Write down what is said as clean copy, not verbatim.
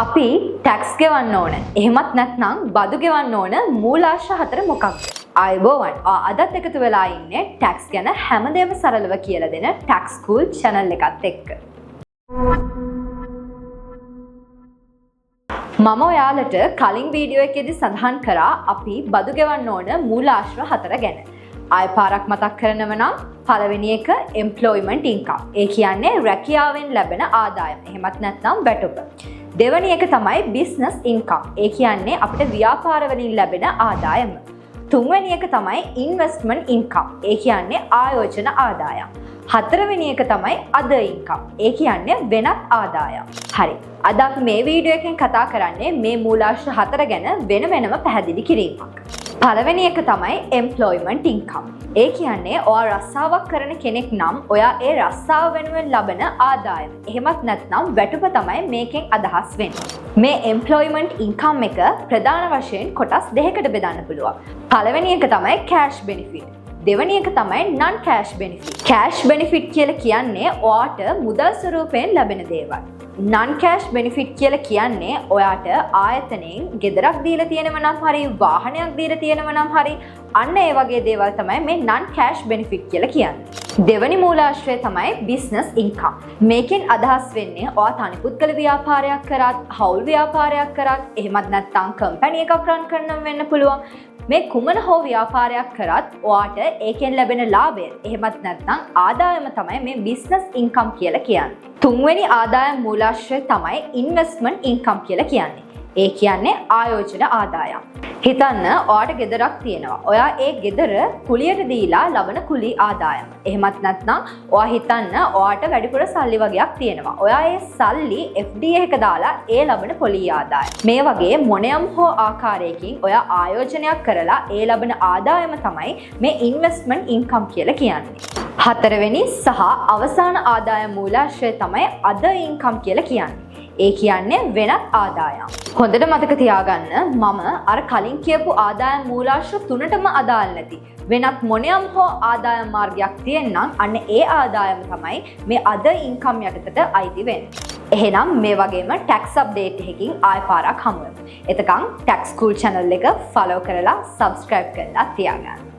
අපි ටැක්ස් ගෙවන්න ඕන. එහෙමත් නැත්නම් බදු ගෙවන්න ඕන මූලාශ්‍ර හතර මොකක්ද? ආයුබෝවන්. අදත් එකතු වෙලා ඉන්නේ ටැක්ස් ගැන හැමදේම සරලව කියලා දෙන ටැක්ස් ස්කූල් channel එකත් එක්ක. මම ඔයාලට කලින් වීඩියෝ එකේදී සඳහන් කරා අපි බදු ගෙවන්න ඕන මූලාශ්‍ර හතර ගැන. ආය පාරක් මතක් කරනව නම් පළවෙනි එක employment income. ඒ කියන්නේ රැකියාවෙන් ලැබෙන ආදායම. එහෙමත් නැත්නම් වැටුප. දෙවැනි එක තමයි business income. ඒ කියන්නේ අපිට ව්‍යාපාර වලින් ලැබෙන ආදායම. තුන්වෙනි එක තමයි investment income. ඒ කියන්නේ ආයෝජන ආදායම්. හතරවෙනි එක තමයි other income. ඒ කියන්නේ වෙනත් ආදායම්. හරි. අද අපි මේ වීඩියෝ එකෙන් කතා කරන්නේ මේ මූලාශ්‍ර හතර ගැන වෙන වෙනම පැහැදිලි කිරීමක්. පළවෙනි එක තමයි employment income. ඒ කියන්නේ ඔයා රස්සාවක් කරන කෙනෙක් නම් ඔයා ඒ රස්සාව වෙනුවෙන් ලබන ආදායම. එහෙමත් නැත්නම් වැටුප තමයි මේකෙන් අදහස් වෙන්නේ. මේ employment income එක ප්‍රධාන වශයෙන් කොටස් දෙකකට බෙදන්න පුළුවන්. පළවෙනි එක තමයි cash benefit. දෙවැනි එක තමයි non cash benefit. cash benefit කියලා කියන්නේ ඔයාට මුදල් ස්වරූපයෙන් ලැබෙන දේවල්. non cash benefit කියලා කියන්නේ ඔයාට ආයතනයෙන් ගෙදරක් දීලා තියෙනව නම් හරි වාහනයක් දීලා තියෙනව නම් හරි අන්න ඒ වගේ දේවල් තමයි මේ non cash benefit කියලා කියන්නේ. දෙවැනි මූලාශ්‍රය තමයි business income. මේකෙන් අදහස් වෙන්නේ ඔයා තනි පුද්ගල ව්‍යාපාරයක් කරත්, හවුල් ව්‍යාපාරයක් කරත්, එහෙමත් නැත්නම් කම්පැනි එකක් රන් කරනව වෙන්න පුළුවන්. මේ කුමන හෝ ව්‍යාපාරයක් කරත් ඔයාට ඒකෙන් ලැබෙන ලාභය එහෙමත් නැත්නම් ආදායම තමයි මේ business income කියලා කියන්නේ. තුන්වෙනි ආදායම් මූලාශ්‍රය තමයි investment income කියලා කියන්නේ. ඒ කියන්නේ ආයෝජන ආදායම්. හිතන්න ඔයාට ගෙදරක් තියෙනවා. ඔයා ඒ ගෙදර කුලියට දීලා ලබන කුලී ආදායම. එහෙමත් නැත්නම් ඔයා හිතන්න ඔයාට වැඩිපුර සල්ලි වගේක් තියෙනවා. ඔයා ඒ සල්ලි FD එකක දාලා ඒ ලබන පොලී ආදායම. මේ වගේ මොනියම් හෝ ආකාරයකින් ඔයා ආයෝජනයක් කරලා ඒ ලබන ආදායම තමයි මේ investment income කියලා කියන්නේ. හතරවෙනි සහ අවසාන ආදායම් මූලාශ්‍රය තමයි other income කියලා කියන්නේ. ඒ කියන්නේ වෙනත් ආදායම්. හොඳට මතක තියාගන්න මම අර කලින් කියපු ආදායම් මූලාශ්‍ර තුනටම අදාළ නැති වෙනත් මොනියම් හෝ ආදායම් මාර්ගයක් තියෙනම් අන්න ඒ ආදායම තමයි මේ other income යටතට අයිති වෙන්නේ. එහෙනම් මේ වගේම tax update එකකින් ආය පාරක් හමු වෙමු. එතකන් tax school channel එක follow කරලා subscribe කරලා තියාගන්න.